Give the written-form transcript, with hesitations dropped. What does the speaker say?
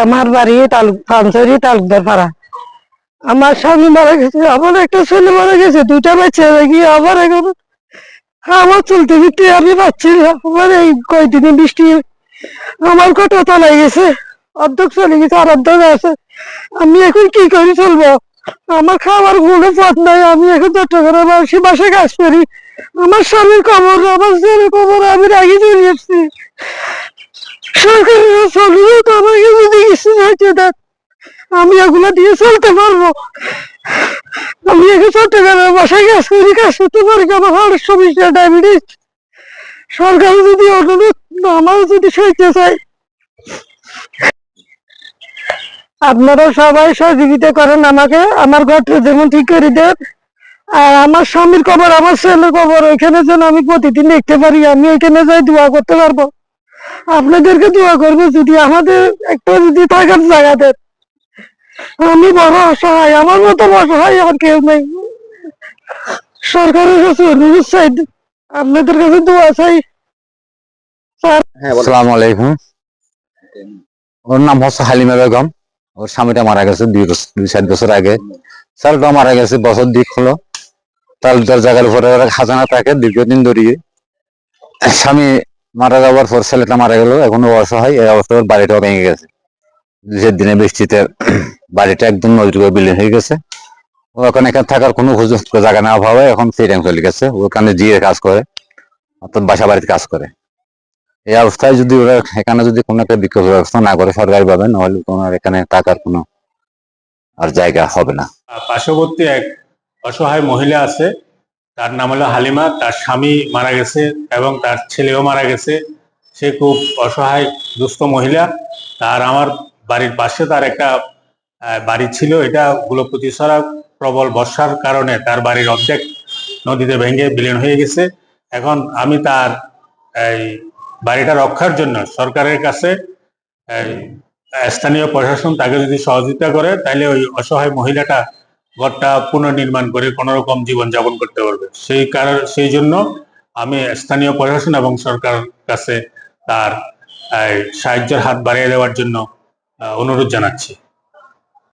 আমার বাড়ি পানসারি তালুকদার পাড়া। আমার স্বামী মারা গেছে, আমার একটা ছেলে মারা গেছে, দুইটা বাচ্চা দেখি আবার এখন আমার চলতে ফিরতে আমি পাচ্ছি না। আমার এই কয়দিনে বৃষ্টি আমার কটা তলায় গেছে, অর্ধেক চলে গেছে আর অর্ধেক আছে। আমি এখন কি করে চলবো? আমার খাওয়ার কোনো পথ নাই। আমি এখন চট্টগ্রামে বাসায় কাজ করি। আমার স্বামীর খবর, আমার ছেলের খবর আমি রাগি চলে আসছি। সরকারের চলবে তো আমাকে যদি কিছু সাহায্য দেন, আমি এগুলো দিয়ে চলতে পারবো। আমি এখন চট্টগ্রামে বাসায় কাজ করি, কাজ করতে পারি। আমার হার্টের সমস্যা, ডায়াবেটিস। সরকার যদি অনুরোধ আমার যদি সাহায্য চাই, আপনারা সবাই সহযোগিতা করেন আমাকে, আমার ঘরটা যেমন ঠিক করে দেন। আর আমার স্বামীর খবর, আমার ছেলের খবর ওইখানে যেন আমি প্রতিদিন দেখতে পারি, আমি এখানে যাই দোয়া করতে পারবো। আপনাদেরকে দোয়া করবো যদি আমাদের একটা যদি থাকার জায়গা দেন। আমি বড় অসহায়, আমার মতো অসহায় আর কেউ নেই। সরকারের কাছে অনুরোধ চাই, আপনাদের কাছে দোয়া চাই। আসসালামু আলাইকুম। ওর নাম হচ্ছে হালিমা বেগম। ওর স্বামীটা মারা গেছে 2-4 বছর আগে। ছেলেটা মারা গেছে বছর দিক হলো। তালুকদার জায়গার উপরে খাজানা থাকে দীর্ঘদিন ধরিয়ে। স্বামী মারা যাওয়ার পর ছেলেটা মারা গেল, এখন ও অসহায়। এই অবস্থায় ওর বাড়িটাও ভেঙে গেছে। দিনে বৃষ্টিতে বাড়িটা একদম নদীর উপর বিলীন হয়ে গেছে। ও এখন এখানে থাকার কোনো উপযুক্ত জায়গা না অভাবে এখন ফ্রিডম চলে গেছে। ওখানে জিয়ে কাজ করে, অর্থাৎ বাসা বাড়িতে কাজ করে। এই অবস্থায় যদি ওরা এখানে যদি কোনো একটা বিকল্প ব্যবস্থা না করে সরকারি ভাবে, নাহলে তোমার এখানে থাকার কোনো আর জায়গা হবে না। পার্শ্ববর্তী এক অসহায় মহিলা আছে, তার নাম হলো হালিমা। তার স্বামী মারা গেছে এবং তার ছেলেও মারা গেছে। সে খুব অসহায় দুস্থ মহিলা। তার আমার বাড়ির পাশে তার একটা বাড়ি ছিল। এটা গুলপতিছড়া প্রবল বর্ষার কারণে তার বাড়ির অর্ধেক নদীতে ভেঙে বিলীন হয়ে গেছে। এখন আমি তার এই বাড়িটা রক্ষার জন্য সরকারের কাছে স্থানীয় প্রশাসন তাকে যদি সহযোগিতা করে, তাহলে ওই অসহায় মহিলাটা ঘরটা পুনর্নির্মাণ করে কোন রকম জীবনযাপন করতে পারবে। সেই জন্য আমি স্থানীয় প্রশাসন এবং সরকার কাছে তার সাহায্যের হাত বাড়িয়ে দেওয়ার জন্য অনুরোধ জানাচ্ছি।